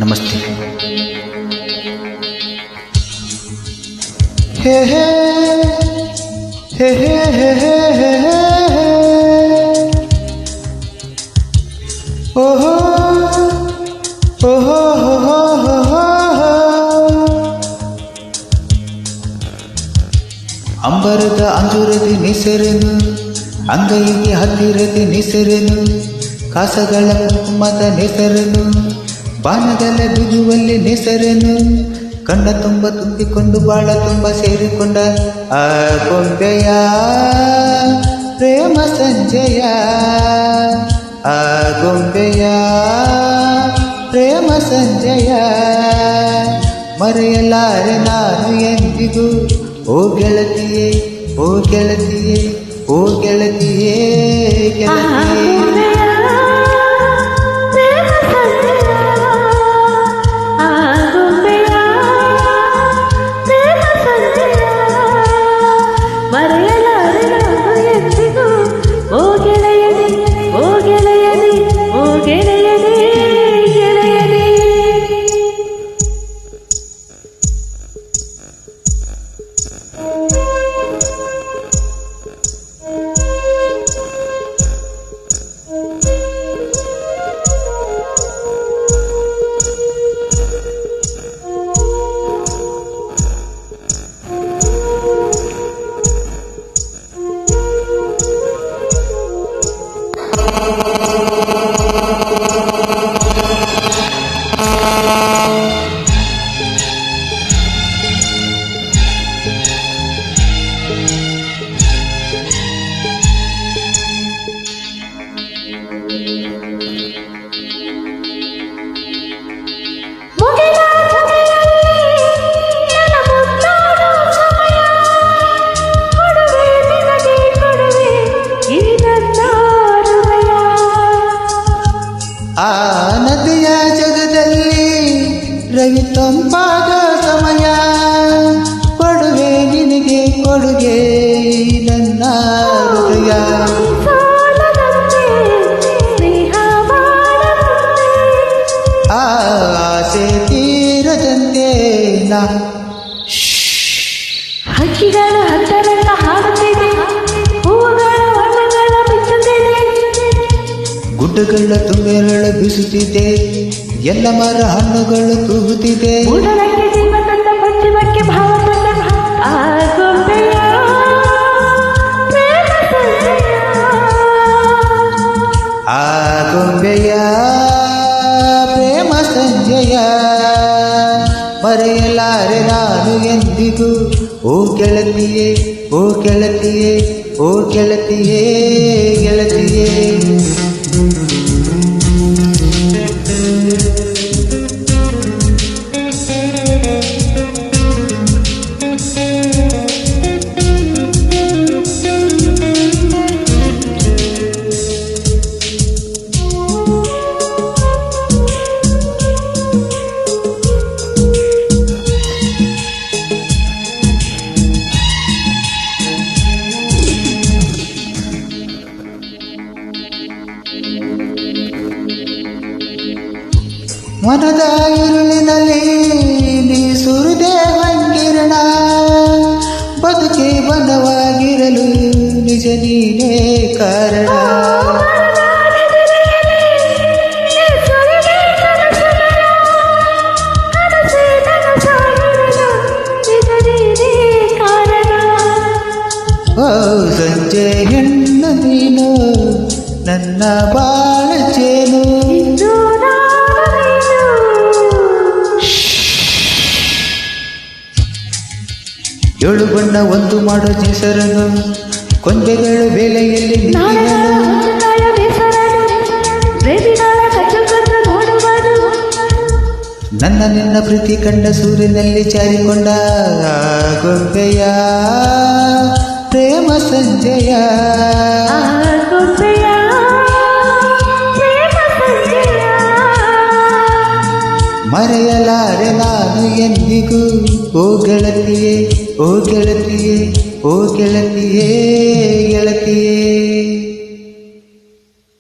ನಮಸ್ತೆ. ಹೇ ಹೇ ಹೇ ಹೇ ಹೇ ಹೇ ಹೇ ಓಹೋ ಓಹೋ ಓಹೋ ಅಂಬರದ ಅಂಜುರದಿ ನಿಸರನು, ಅಂಗೈಗೆ ಹತ್ತಿರದಿ ನಿಸರನು, ಕಾಸಗಳ ಕುಂಕುಮದ ನೆಸರನು, ಬಾನಗಳ ಬಿಗುವಲ್ಲಿ ನೆಸರನು, ಕಣ್ಣ ತುಂಬ ತುಂಬಿಕೊಂಡು ಬಾಳ ತುಂಬ ಸೇರಿಕೊಂಡ ಆ ಗೊಂಬೆಯ ಪ್ರೇಮ ಸಂಜಯ, ಆ ಗೊಂಬೆಯ ಪ್ರೇಮ ಸಂಜಯ, ಮರೆಯಲಾರೆ ನಾನು ಎಂದಿಗೂ ಓ ಗೆಳತಿಯೇ, ಓ ಗೆಳತಿಯೇ, ಓ ಗೆಳತಿಯೇ, ಗೆಳತಿಯೇ. ಆ ನದಿಯ ಜಗದಲ್ಲಿ ರವಿ ತಂಪಾದ ಸಮಯ, ಕೊಡುವೆ ನಿನಗೆ ಕೊಡುಗೆ ನನ್ನ ಹೃದಯ, ಆಸೆ ತೀರದಂತೆ ನಾ ಹಕ್ಕಿಗಳ ಹತ್ತರನ್ನ ಹಾಡುತ್ತಿದೆ, ಹೂವುಗಳ ವರ್ಣಗಳ ಬಿಚ್ಚುತ್ತಿದೆ, ಗುಡ್ಡಗಳ ತುಂಗೆರಳು ಬೀಸುತ್ತಿದೆ, ಎಲ್ಲ ಮರ ಹಣ್ಣುಗಳು ತೂಗುತ್ತಿದೆ, ಉಡಲಕ್ಕೆ ಜೀವ ತಂದ ಪಶ್ಚಿಮಕ್ಕೆ ಭಾವ ತಂದ ಆ ಗೊಂಬೆಯ ಪ್ರೇಮ ಸಂಜಯ, ಆ ಗೊಂಬೆಯ ಪ್ರೇಮ ಸಂಜಯ, ಮರೆಯಲಾರೆ ನಾನು ಎಂದಿಗೂ ಓ ಗೆಳತಿಯೇ, ಓ ಗೆಳತಿಯೇ, ಓ ಗೆಳತಿಯೇ, ಗೆಳತಿಯೇ. ಮನದ ಇರುಳಿನಲ್ಲಿ ನೀ ಸುರಿದೆ ಹಂಗಿರಣ, ಬದುಕಿ ಬನವಾಗಿರಲು ನಿಜ ನೀನೇ ಕಾರಣ, ಓ ಸಂಜೆ ಹೆಣ್ಣು ನೀನು ನನ್ನ ಬಾಳ ಚೇನು, ಏಳು ಬಣ್ಣ ಒಂದು ಮಾಡೋ ಹೆಸರನ್ನು, ಕೊಂಬೆಗಳು ಬೇಲೆಯಲ್ಲಿ ನನ್ನ ನಿನ್ನ ಪ್ರೀತಿ ಕಂಡ ಸೂರ್ಯನಲ್ಲಿ ಜಾರಿಕೊಂಡ ಗೊಂಬೆಯ ಪ್ರೇಮ ಸಂಜಯ, ಮರೆಯಲಾರೆ ನಾನು ಎಂದಿಗೂ ಓ ಗೆಳತಿಯೇ, ಓ ಗೆಳತಿಯೇ, ಓ ಗೆಳತಿಯೇ, ಗೆಳತಿಯೇ.